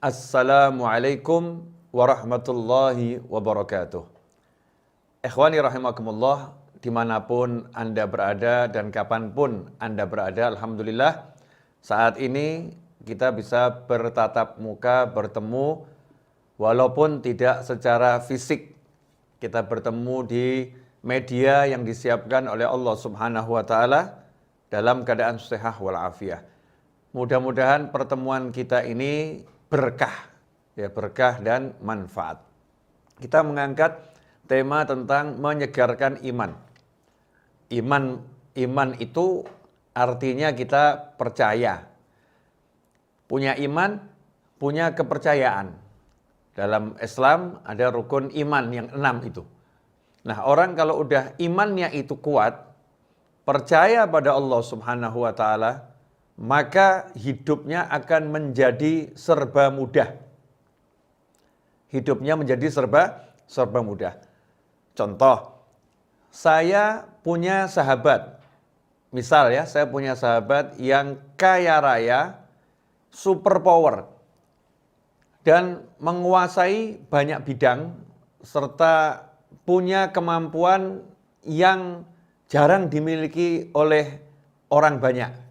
Assalamualaikum warahmatullahi wabarakatuh. Ikhwani rahimakumullah, dimanapun Anda berada dan kapanpun Anda berada, Alhamdulillah saat ini kita bisa bertatap muka, bertemu walaupun tidak secara fisik. Kita bertemu di media yang disiapkan oleh Allah Subhanahu wa Ta'ala dalam keadaan sehat walafiat. Mudah-mudahan pertemuan kita ini berkah, berkah dan manfaat. Kita mengangkat tema tentang menyegarkan iman. Iman itu artinya kita percaya. Punya iman, punya kepercayaan. Dalam Islam ada rukun iman yang 6 itu. Nah, orang kalau udah imannya itu kuat, percaya pada Allah Subhanahu wa Ta'ala, maka hidupnya akan menjadi serba mudah. Hidupnya menjadi serba mudah. Contoh, saya punya sahabat. Misal ya, saya punya sahabat yang kaya raya, super power, dan menguasai banyak bidang, serta punya kemampuan yang jarang dimiliki oleh orang banyak.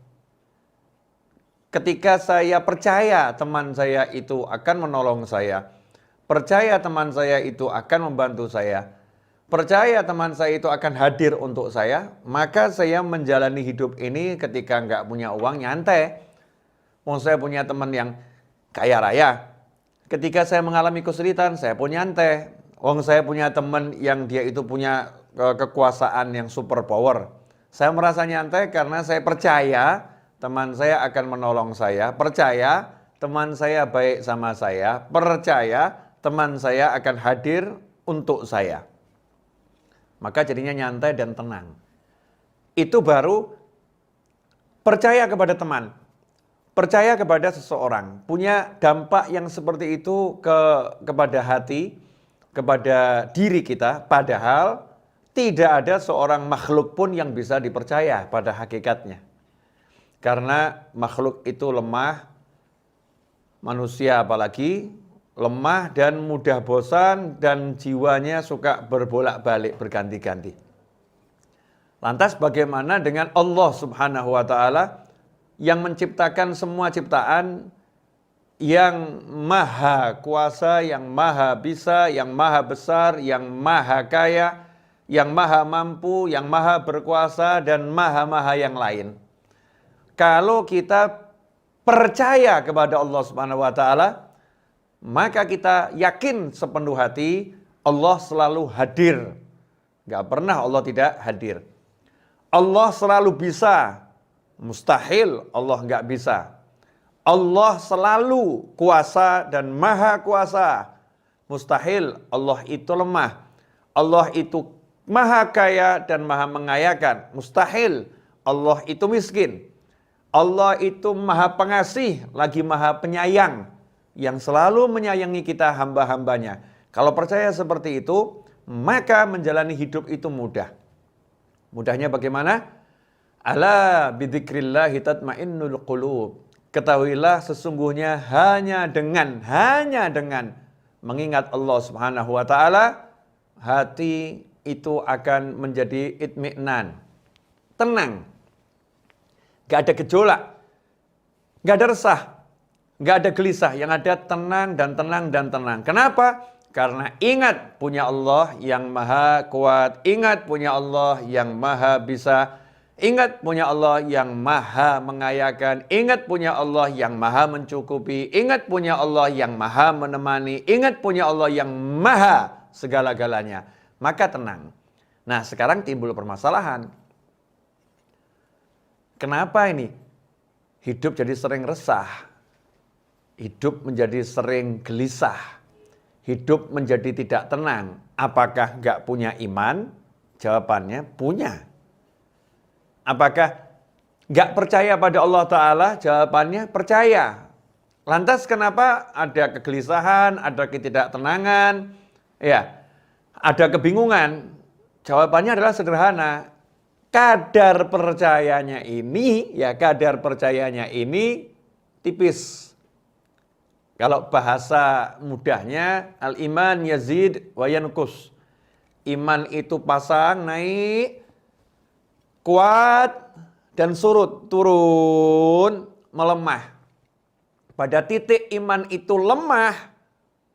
Ketika saya percaya teman saya itu akan menolong saya, percaya teman saya itu akan membantu saya, percaya teman saya itu akan hadir untuk saya, maka saya menjalani hidup ini ketika nggak punya uang nyantai. Saya punya teman yang kaya raya, ketika saya mengalami kesulitan, saya pun nyantai. Saya punya teman yang dia itu punya kekuasaan yang super power. Saya merasa nyantai karena saya percaya teman saya akan menolong saya, percaya teman saya baik sama saya, percaya teman saya akan hadir untuk saya. Maka jadinya nyantai dan tenang. Itu baru percaya kepada teman, percaya kepada seseorang, punya dampak yang seperti itu kepada hati, kepada diri kita, padahal tidak ada seorang makhluk pun yang bisa dipercaya pada hakikatnya. Karena makhluk itu lemah, manusia apalagi, lemah dan mudah bosan dan jiwanya suka berbolak-balik, berganti-ganti. Lantas bagaimana dengan Allah Subhanahu wa Ta'ala yang menciptakan semua ciptaan, yang maha kuasa, yang maha bisa, yang maha besar, yang maha kaya, yang maha mampu, yang maha berkuasa, dan maha-maha yang lain. Kalau kita percaya kepada Allah Subhanahu wa Ta'ala, maka kita yakin sepenuh hati Allah selalu hadir. Gak pernah Allah tidak hadir. Allah selalu bisa, mustahil Allah gak bisa. Allah selalu kuasa dan maha kuasa, mustahil Allah itu lemah. Allah itu maha kaya dan maha mengayakan, mustahil Allah itu miskin. Allah itu maha pengasih, lagi maha penyayang, yang selalu menyayangi kita hamba-hambanya. Kalau percaya seperti itu, maka menjalani hidup itu mudah. Mudahnya bagaimana? Ala bidzikrillahi tatmainnul qulub. Ketahuilah sesungguhnya hanya dengan mengingat Allah Subhanahu wa Ta'ala, hati itu akan menjadi itmi'nan, tenang. Gak ada gejolak, gak ada resah, gak ada gelisah, yang ada tenang dan tenang dan tenang. Kenapa? Karena ingat punya Allah yang maha kuat, ingat punya Allah yang maha bisa, ingat punya Allah yang maha mengayakan, ingat punya Allah yang maha mencukupi, ingat punya Allah yang maha menemani, ingat punya Allah yang maha segala-galanya. Maka tenang. Nah, sekarang timbul permasalahan. Kenapa ini? Hidup jadi sering resah, hidup menjadi sering gelisah, hidup menjadi tidak tenang. Apakah nggak punya iman? Jawabannya punya. Apakah nggak percaya pada Allah Ta'ala? Jawabannya percaya. Lantas kenapa ada kegelisahan, ada ketidaktenangan, ada kebingungan? Jawabannya adalah sederhana. Kadar percayanya ini tipis. Kalau bahasa mudahnya, al-iman yazid wa yanqus. Iman itu pasang, naik, kuat, dan surut, turun, melemah. Pada titik iman itu lemah,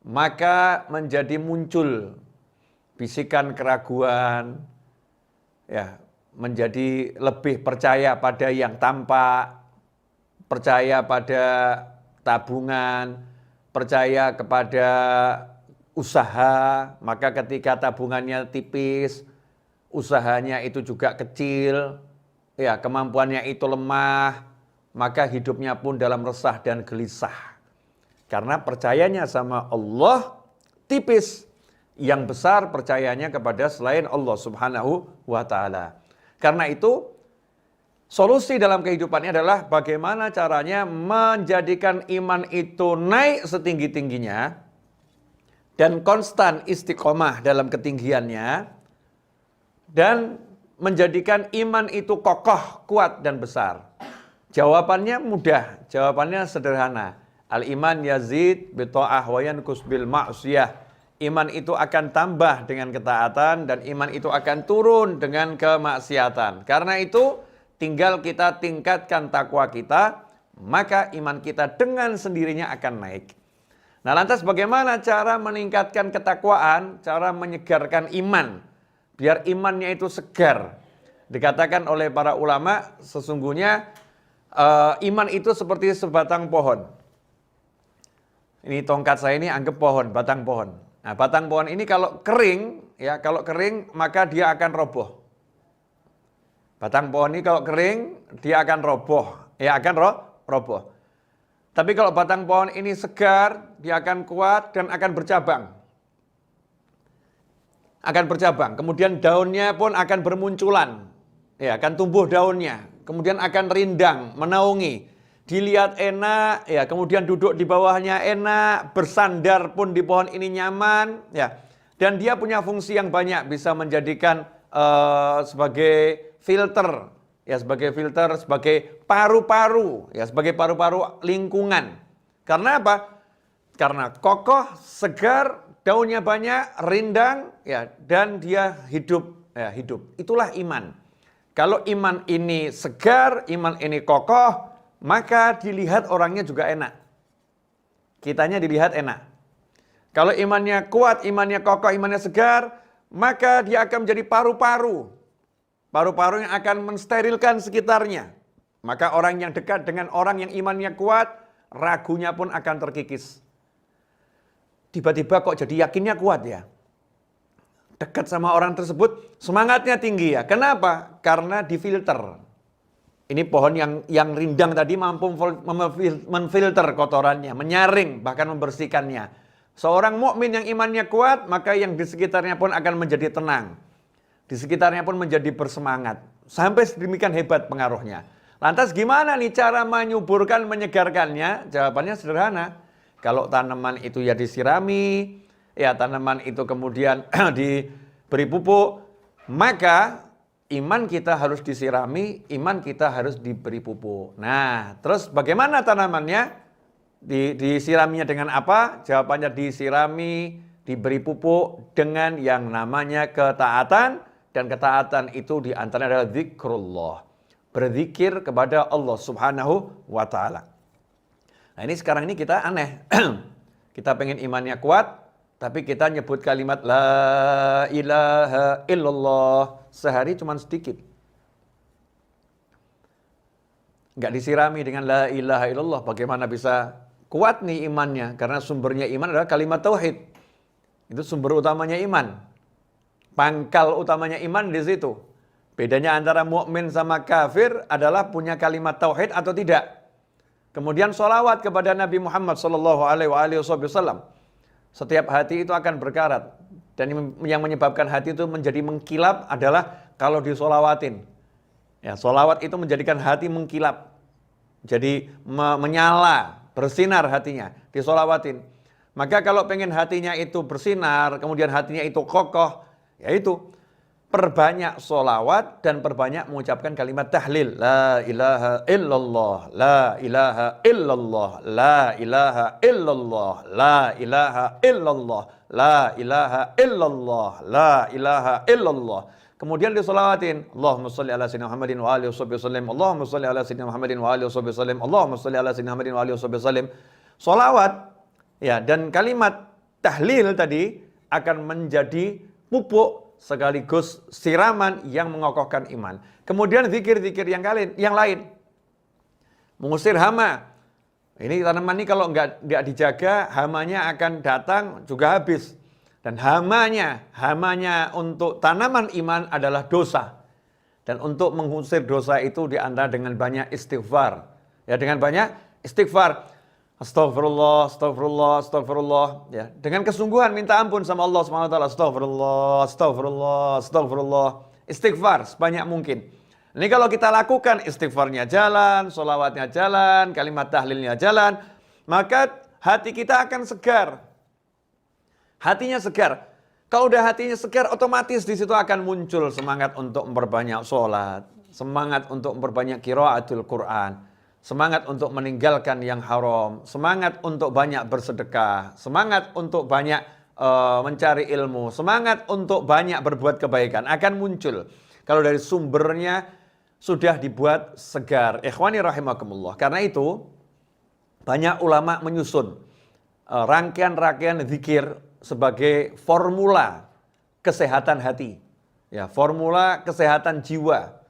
maka menjadi muncul bisikan keraguan, ya, menjadi lebih percaya pada yang tampak, percaya pada tabungan, percaya kepada usaha. Maka ketika tabungannya tipis, usahanya itu juga kecil, ya, kemampuannya itu lemah, maka hidupnya pun dalam resah dan gelisah. Karena percayanya sama Allah tipis, yang besar percayanya kepada selain Allah Subhanahu wa ta'ala. Karena itu, solusi dalam kehidupannya adalah bagaimana caranya menjadikan iman itu naik setinggi-tingginya dan konstan istiqomah dalam ketinggiannya, dan menjadikan iman itu kokoh, kuat, dan besar. Jawabannya mudah, jawabannya sederhana. Al-iman yazid bita'ah wa yanqus bil ma'siyah. Iman itu akan tambah dengan ketaatan dan iman itu akan turun dengan kemaksiatan. Karena itu tinggal kita tingkatkan takwa kita, maka iman kita dengan sendirinya akan naik. Nah, lantas bagaimana cara meningkatkan ketakwaan, cara menyegarkan iman, biar imannya itu segar? Dikatakan oleh para ulama, sesungguhnya iman itu seperti sebatang pohon. Ini tongkat saya ini anggap pohon, batang pohon. Nah, batang pohon ini kalau kering, ya, kalau kering maka dia akan roboh. Batang pohon ini kalau kering dia akan roboh, ya, akan roboh. Tapi kalau batang pohon ini segar, dia akan kuat dan akan bercabang. Akan bercabang, kemudian daunnya pun akan bermunculan, ya, akan tumbuh daunnya, kemudian akan rindang, menaungi. Dilihat enak, ya, kemudian duduk di bawahnya enak, bersandar pun di pohon ini nyaman, ya. Dan dia punya fungsi yang banyak, bisa menjadikan sebagai filter, ya, sebagai filter, sebagai paru-paru, ya, sebagai paru-paru lingkungan. Karena apa? Karena kokoh, segar, daunnya banyak, rindang, ya, dan dia hidup, ya, hidup. Itulah iman. Kalau iman ini segar, iman ini kokoh, maka dilihat orangnya juga enak. Kitanya dilihat enak. Kalau imannya kuat, imannya kokoh, imannya segar, maka dia akan menjadi paru-paru. Paru-paru yang akan mensterilkan sekitarnya. Maka orang yang dekat dengan orang yang imannya kuat, ragunya pun akan terkikis. Tiba-tiba kok jadi yakinnya kuat ya. Dekat sama orang tersebut, semangatnya tinggi ya. Kenapa? Karena difilter. Ini pohon yang rindang tadi mampu memfilter kotorannya, menyaring, bahkan membersihkannya. Seorang mukmin yang imannya kuat, maka yang di sekitarnya pun akan menjadi tenang. Di sekitarnya pun menjadi bersemangat. Sampai sedemikian hebat pengaruhnya. Lantas gimana nih cara menyuburkan, menyegarkannya? Jawabannya sederhana. Kalau tanaman itu ya disirami, ya tanaman itu kemudian diberi pupuk, maka iman kita harus disirami, iman kita harus diberi pupuk. Nah, terus bagaimana tanamannya? Disiraminya dengan apa? Jawabannya disirami, diberi pupuk dengan yang namanya ketaatan. Dan ketaatan itu diantaranya adalah zikrullah. Berzikir kepada Allah Subhanahu wa ta'ala. Nah, ini sekarang ini kita aneh. Kita pengen imannya kuat, tapi kita nyebut kalimat la ilaha illallah sehari cuma sedikit. Enggak disirami dengan la ilaha illallah, bagaimana bisa kuat nih imannya? Karena sumbernya iman adalah kalimat tauhid. Itu sumber utamanya iman. Pangkal utamanya iman di situ. Bedanya antara mukmin sama kafir adalah punya kalimat tauhid atau tidak. Kemudian sholawat kepada Nabi Muhammad SAW. Setiap hati itu akan berkarat. Dan yang menyebabkan hati itu menjadi mengkilap adalah kalau disolawatin. Ya, sholawat itu menjadikan hati mengkilap. Jadi menyala, bersinar hatinya, disolawatin. Maka kalau pengen hatinya itu bersinar, kemudian hatinya itu kokoh, yaitu perbanyak sholawat dan perbanyak mengucapkan kalimat tahlil. La ilaha illallah, la ilaha illallah, la ilaha illallah, la ilaha illallah, la ilaha illallah, la ilaha illallah. Kemudian disolawatin, Allahumma sholli ala sayyidina Muhammadin wa alihi wasallam, Allahumma sholli ala sayyidina Muhammadin wa alihi wasallam, Allahumma sholli ala sayyidina Muhammadin wa alihi wasallam. Solawat ya, dan kalimat tahlil tadi akan menjadi pupuk sekaligus siraman yang mengokohkan iman. Kemudian zikir-zikir yang lain. Mengusir hama. Ini tanaman ini kalau nggak dijaga, hamanya akan datang juga habis. Dan hamanya untuk tanaman iman adalah dosa. Dan untuk mengusir dosa itu diantara dengan banyak istighfar. Ya, dengan banyak istighfar. Astagfirullah, astagfirullah, astagfirullah. Ya, dengan kesungguhan minta ampun sama Allah SWT. Astagfirullah, astagfirullah, astagfirullah. Istighfar sebanyak mungkin. Ini kalau kita lakukan istighfarnya jalan, sholawatnya jalan, kalimat tahlilnya jalan, maka hati kita akan segar. Hatinya segar. Kalau udah hatinya segar, otomatis di situ akan muncul semangat untuk memperbanyak sholat, semangat untuk memperbanyak qiraatul Quran, semangat untuk meninggalkan yang haram, semangat untuk banyak bersedekah, semangat untuk banyak mencari ilmu, semangat untuk banyak berbuat kebaikan akan muncul. Kalau dari sumbernya sudah dibuat segar. Ikhwani rahimakumullah. Karena itu banyak ulama menyusun rangkaian-rangkaian zikir sebagai formula kesehatan hati, ya, formula kesehatan jiwa.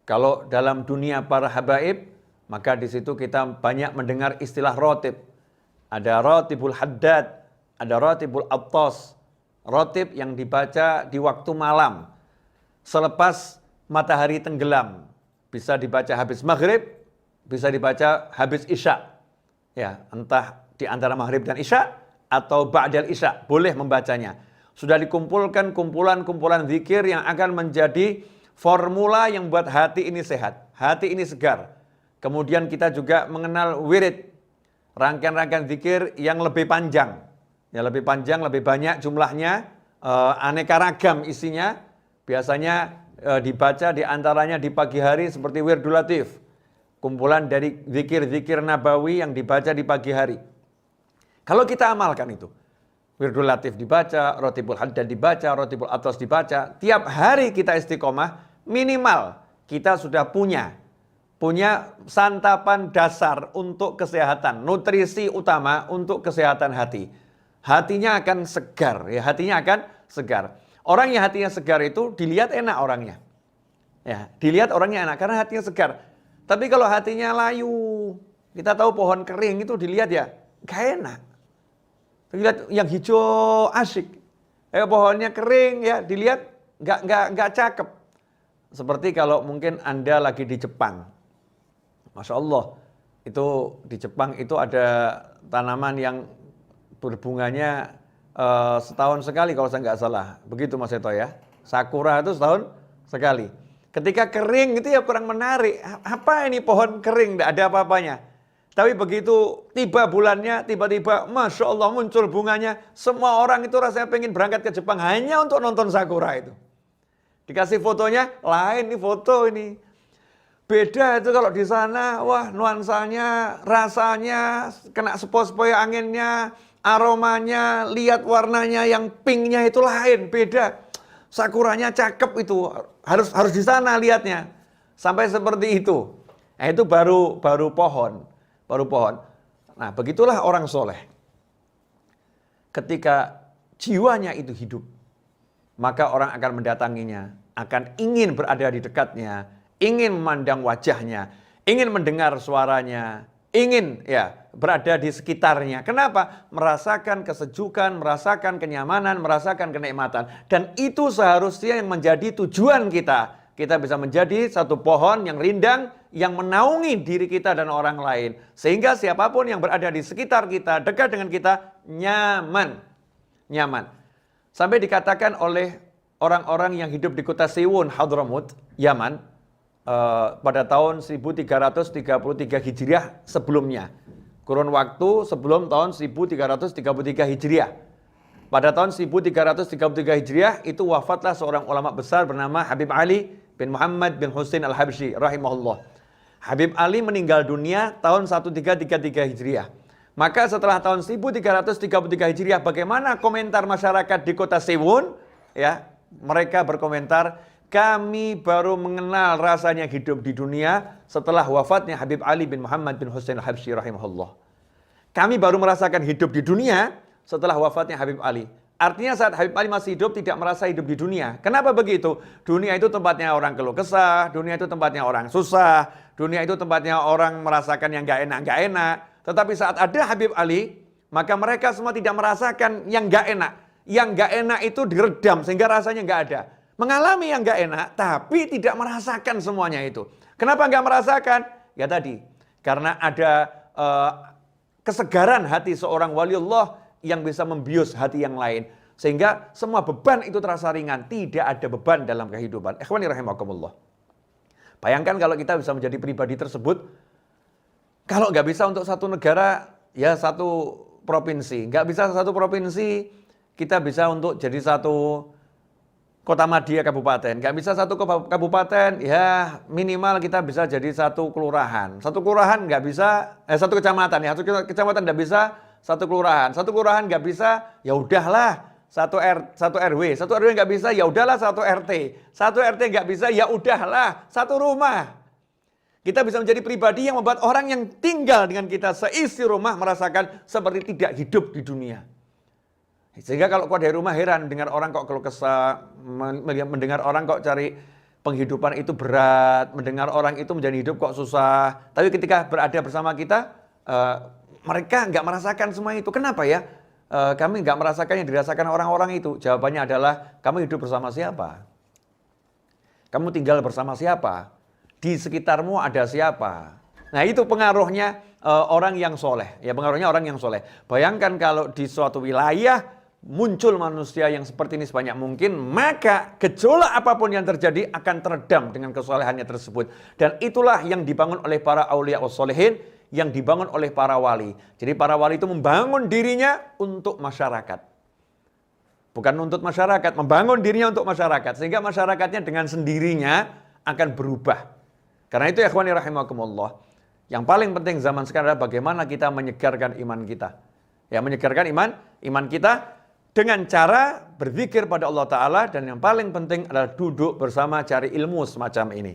Kalau dalam dunia para habaib, maka di situ kita banyak mendengar istilah rotib. Ada rotibul haddad, ada rotibul attas. Rotib yang dibaca di waktu malam, selepas matahari tenggelam. Bisa dibaca habis maghrib, bisa dibaca habis isya. Ya, entah di antara maghrib dan isya, atau ba'dal isya, boleh membacanya. Sudah dikumpulkan kumpulan-kumpulan zikir yang akan menjadi formula yang buat hati ini sehat, hati ini segar. Kemudian kita juga mengenal wirid, rangkaian-rangkaian zikir yang lebih panjang. Ya, lebih panjang, lebih banyak jumlahnya, aneka ragam isinya. Biasanya dibaca di antaranya di pagi hari seperti Wirdul Latif. Kumpulan dari zikir-zikir nabawi yang dibaca di pagi hari. Kalau kita amalkan itu, Wirdul Latif dibaca, Rotibul Haddad dibaca, Rotibul Attas dibaca, tiap hari kita istiqomah, minimal kita sudah punya santapan dasar untuk kesehatan, nutrisi utama untuk kesehatan hati. Hatinya akan segar, ya, hatinya akan segar. Orang yang hatinya segar itu dilihat enak orangnya. Ya, dilihat orangnya enak karena hatinya segar. Tapi kalau hatinya layu, kita tahu pohon kering itu dilihat ya, gak enak. Dilihat yang hijau asik, pohonnya kering ya, dilihat nggak cakep. Seperti kalau mungkin Anda lagi di Jepang, Masya Allah, itu di Jepang itu ada tanaman yang berbunganya setahun sekali kalau saya nggak salah, begitu Mas Eto ya. Sakura itu setahun sekali. Ketika kering itu ya kurang menarik. Apa ini pohon kering, nggak ada apa-apanya. Tapi begitu tiba bulannya, tiba-tiba Masya Allah muncul bunganya. Semua orang itu rasanya pengen berangkat ke Jepang hanya untuk nonton sakura itu. Dikasih fotonya, lain nih foto ini. Beda itu kalau di sana, wah nuansanya, rasanya, kena sepoi-sepoi anginnya, aromanya, lihat warnanya yang pinknya itu lain, beda. Sakuranya cakep itu, harus di sana lihatnya. Sampai seperti itu. Nah itu baru pohon. Baru pohon. Nah, begitulah orang soleh. Ketika jiwanya itu hidup, maka orang akan mendatanginya, akan ingin berada di dekatnya, ingin memandang wajahnya, ingin mendengar suaranya, ingin ya berada di sekitarnya. Kenapa? Merasakan kesejukan, merasakan kenyamanan, merasakan kenikmatan. Dan itu seharusnya yang menjadi tujuan kita. Kita bisa menjadi satu pohon yang rindang, yang menaungi diri kita dan orang lain. Sehingga siapapun yang berada di sekitar kita, dekat dengan kita, nyaman. Nyaman. Sampai dikatakan oleh orang-orang yang hidup di kota Siwun, Hadramut, Yaman, pada tahun 1333 Hijriah sebelumnya. Kurun waktu sebelum tahun 1333 Hijriah. pada tahun 1333 Hijriah itu wafatlah seorang ulama besar bernama Habib Ali bin Muhammad bin Husain Al-Habsyi rahimahullah. Habib Ali meninggal dunia tahun 1333 Hijriah. Maka setelah tahun 1333 Hijriah, bagaimana komentar masyarakat di kota Siwon? Ya, mereka berkomentar, kami baru mengenal rasanya hidup di dunia setelah wafatnya Habib Ali bin Muhammad bin Husain Al-Habsyi rahimahullah. Kami baru merasakan hidup di dunia setelah wafatnya Habib Ali. Artinya saat Habib Ali masih hidup tidak merasa hidup di dunia. Kenapa begitu? Dunia itu tempatnya orang keluh kesah, dunia itu tempatnya orang susah, dunia itu tempatnya orang merasakan yang gak enak. Tetapi saat ada Habib Ali, maka mereka semua tidak merasakan yang gak enak. Yang gak enak itu diredam sehingga rasanya gak ada. Mengalami yang gak enak, tapi tidak merasakan semuanya itu. Kenapa gak merasakan? Ya tadi, karena ada kesegaran hati seorang waliullah yang bisa membius hati yang lain. Sehingga semua beban itu terasa ringan. Tidak ada beban dalam kehidupan. Ikhwani rahimakumullah. Bayangkan kalau kita bisa menjadi pribadi tersebut. Kalau nggak bisa untuk satu negara, ya satu provinsi. Nggak bisa satu provinsi, kita bisa untuk jadi satu kota madya kabupaten. Nggak bisa satu kabupaten, ya minimal kita bisa jadi satu kelurahan. Satu kelurahan nggak bisa, satu kecamatan ya. Satu kecamatan nggak bisa, satu kelurahan. Satu kelurahan nggak bisa, ya udahlah. Satu RW. Satu RW nggak bisa, ya udahlah satu RT. Satu RT nggak bisa, ya udahlah satu rumah. Kita bisa menjadi pribadi yang membuat orang yang tinggal dengan kita seisi rumah merasakan seperti tidak hidup di dunia. Sehingga kalau keluar dari rumah heran mendengar orang kok keluh kesah, mendengar orang kok cari penghidupan itu berat, mendengar orang itu menjadi hidup kok susah. Tapi ketika berada bersama kita, mereka nggak merasakan semua itu. Kenapa ya? Kami nggak merasakan yang dirasakan orang-orang itu. Jawabannya adalah, kamu hidup bersama siapa? Kamu tinggal bersama siapa? Di sekitarmu ada siapa? Nah itu pengaruhnya orang yang soleh. Ya pengaruhnya orang yang soleh. Bayangkan kalau di suatu wilayah muncul manusia yang seperti ini sebanyak mungkin, maka gejolak apapun yang terjadi akan teredam dengan kesolehannya tersebut. Dan itulah yang dibangun oleh para aulia wassolihin, yang dibangun oleh para wali. Jadi para wali itu membangun dirinya untuk masyarakat. Bukan untuk masyarakat, membangun dirinya untuk masyarakat. Sehingga masyarakatnya dengan sendirinya akan berubah. Karena itu ya ikhwani rahimakumullah, yang paling penting zaman sekarang adalah bagaimana kita menyegarkan iman kita. Ya menyegarkan iman kita dengan cara berzikir pada Allah Ta'ala, dan yang paling penting adalah duduk bersama cari ilmu semacam ini.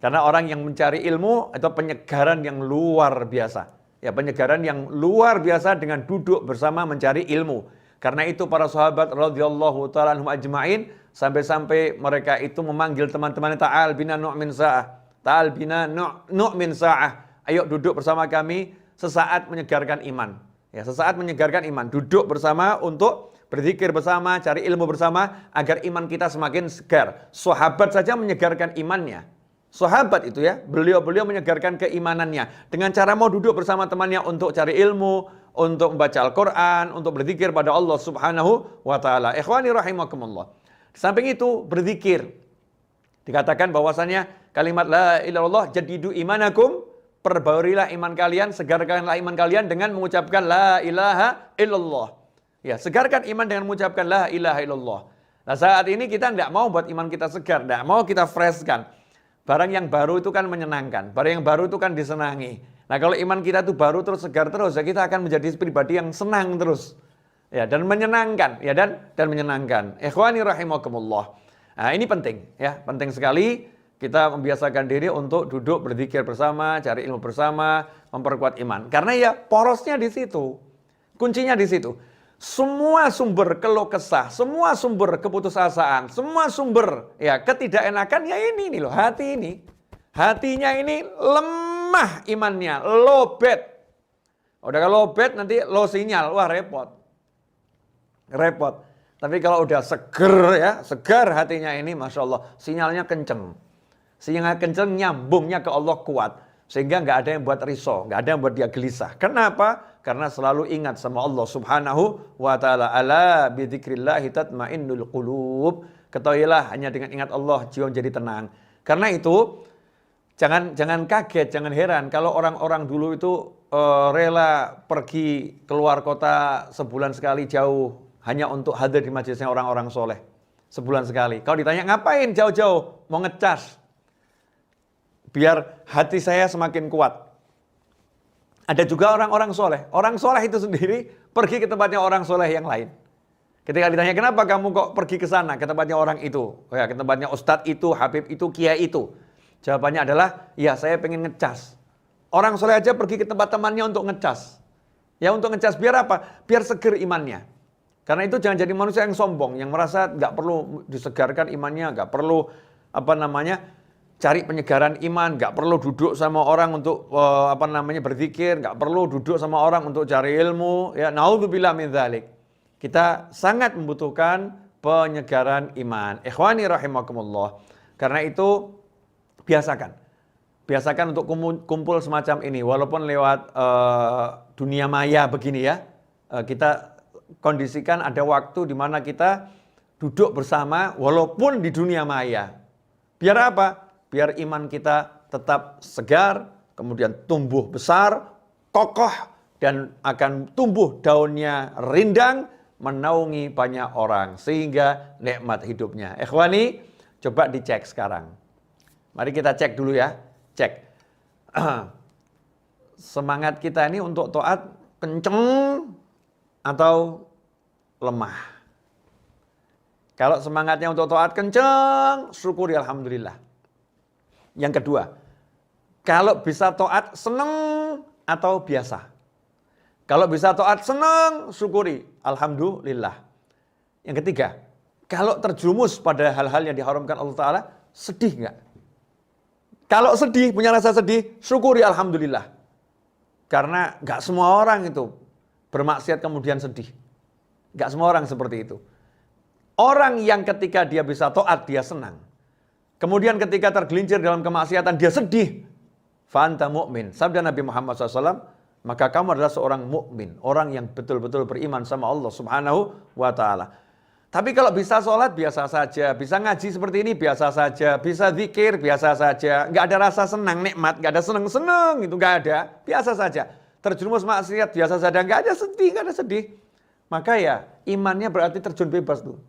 Karena orang yang mencari ilmu itu penyegaran yang luar biasa. Ya penyegaran yang luar biasa dengan duduk bersama mencari ilmu. Karena itu para sahabat radhiyallahu ta'ala anhum ajma'in sampai-sampai mereka itu memanggil teman-temannya, ta'al bina nu'min sa'ah. Ta'al bina nu'min sa'ah. Ayo duduk bersama kami sesaat menyegarkan iman. Ya, sesaat menyegarkan iman. Duduk bersama untuk berzikir bersama, cari ilmu bersama agar iman kita semakin segar. Sahabat saja menyegarkan imannya. Sahabat itu ya, beliau menyegarkan keimanannya dengan cara mau duduk bersama temannya untuk cari ilmu, untuk membaca Al-Qur'an, untuk berzikir pada Allah Subhanahu wa taala. Ikhwani rahimakumullah. Di samping itu berzikir. Dikatakan bahwasannya kalimat la ilaha illallah jadidu imanakum, perbaurilah iman kalian, segarkanlah iman kalian dengan mengucapkan la ilaha illallah. Ya, segarkan iman dengan mengucapkan la ilaha illallah. Nah, saat ini kita tidak mau buat iman kita segar, tidak mau kita freshkan. Barang yang baru itu kan menyenangkan, barang yang baru itu kan disenangi. Nah, kalau iman kita itu baru terus segar terus, ya kita akan menjadi pribadi yang senang terus. Ya, dan menyenangkan, ya dan menyenangkan. Ikhwani rahimakumullah. Nah, ini penting ya, penting sekali kita membiasakan diri untuk duduk berzikir bersama, cari ilmu bersama, memperkuat iman. Karena ya porosnya di situ. Kuncinya di situ. Semua sumber keluh kesah, semua sumber keputusasaan, semua sumber ya ketidakenakan ya ini loh, hati ini. Hatinya ini lemah imannya, lowbat. Udah kalau lowbat nanti low sinyal, wah repot. Repot. Tapi kalau udah segar hatinya ini, Masya Allah, sinyalnya kenceng. Sinyalnya kenceng, nyambungnya ke Allah kuat. Sehingga nggak ada yang buat risau, nggak ada yang buat dia gelisah. Kenapa? Karena selalu ingat sama Allah Subhanahu wa ta'ala. Ala bidzikrillahi tatmainnul qulub. Ketahuilah hanya dengan ingat Allah, jiwa menjadi tenang. Karena itu, jangan kaget, jangan heran. Kalau orang-orang dulu itu rela pergi keluar kota sebulan sekali jauh, hanya untuk hadir di majelisnya orang-orang soleh. Sebulan sekali. Kalau ditanya ngapain jauh-jauh? Mau ngecas. Biar hati saya semakin kuat. Ada juga orang-orang soleh. Orang soleh itu sendiri pergi ke tempatnya orang soleh yang lain. Ketika ditanya kenapa kamu kok pergi ke sana, ke tempatnya orang itu, ya, ke tempatnya ustadz itu, habib itu, kiai itu. Jawabannya adalah, ya saya pengen ngecas. Orang soleh aja pergi ke tempat temannya untuk ngecas. Ya untuk ngecas biar apa? Biar seger imannya. Karena itu jangan jadi manusia yang sombong, yang merasa nggak perlu disegarkan imannya, nggak perlu cari penyegaran iman, nggak perlu duduk sama orang untuk berzikir, nggak perlu duduk sama orang untuk cari ilmu. Ya, naudzubillah min dzalik. Kita sangat membutuhkan penyegaran iman. Ikhwani rahimakumullah. Karena itu biasakan untuk kumpul semacam ini, walaupun lewat dunia maya begini ya. Kita kondisikan ada waktu di mana kita duduk bersama walaupun di dunia maya. Biar apa? Biar iman kita tetap segar, kemudian tumbuh besar, kokoh, dan akan tumbuh daunnya rindang, menaungi banyak orang, sehingga nikmat hidupnya. Ikhwani, coba dicek sekarang. Mari kita cek dulu ya. Cek. Semangat kita ini untuk taat kenceng atau lemah? Kalau semangatnya untuk taat kenceng, syukuri alhamdulillah. Yang kedua, kalau bisa taat seneng atau biasa? Kalau bisa taat seneng, syukuri alhamdulillah. Yang ketiga, kalau terjerumus pada hal-hal yang diharamkan Allah Ta'ala, sedih enggak? Kalau sedih, punya rasa sedih, syukuri alhamdulillah. Karena enggak semua orang itu bermaksiat kemudian sedih. Enggak semua orang seperti itu. Orang yang ketika dia bisa taat, dia senang. Kemudian ketika tergelincir dalam kemaksiatan, dia sedih. Fa'anta mu'min. Sabda Nabi Muhammad SAW, maka kamu adalah seorang mukmin, orang yang betul-betul beriman sama Allah Subhanahu wa Ta'ala. Tapi kalau bisa sholat biasa saja, bisa ngaji seperti ini biasa saja, bisa zikir biasa saja, nggak ada rasa senang nikmat, nggak ada seneng-seneng, itu nggak ada, biasa saja. Terjerumus maksiat biasa saja, nggak ada sedih. Maka ya imannya berarti terjun bebas tuh,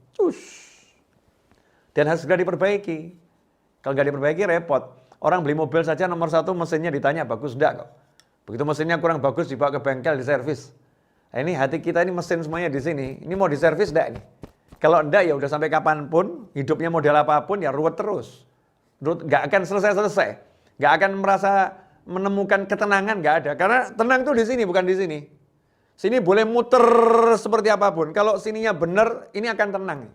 dan harus segera diperbaiki. Kalau nggak diperbaiki repot. Orang beli mobil saja nomor 1 mesinnya ditanya bagus enggak kok. Begitu mesinnya kurang bagus dibawa ke bengkel diservis. Nah, ini hati kita ini mesin semuanya di sini. Ini mau diservis enggak nih? Kalau enggak ya udah sampai kapanpun hidupnya model apapun ya ruwet terus. Nggak akan selesai. Nggak akan merasa menemukan ketenangan, nggak ada. Karena tenang tuh di sini bukan di sini. Sini boleh muter seperti apapun. Kalau sininya benar ini akan tenang.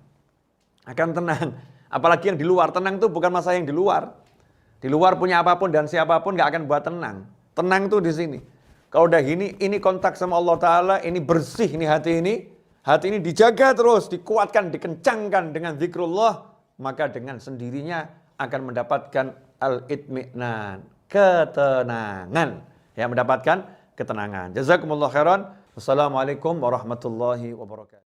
Akan tenang. Apalagi yang di luar. Tenang tuh bukan masalah yang di luar. Di luar punya apapun dan siapapun nggak akan buat tenang. Tenang tuh di sini. Kalau udah gini, ini kontak sama Allah Ta'ala, ini bersih ini hati ini. Hati ini dijaga terus, dikuatkan, dikencangkan dengan zikrullah. Maka dengan sendirinya akan mendapatkan al-itmi'nan, ketenangan. Ya, mendapatkan ketenangan. Jazakumullah khairan. Wassalamualaikum warahmatullahi wabarakatuh.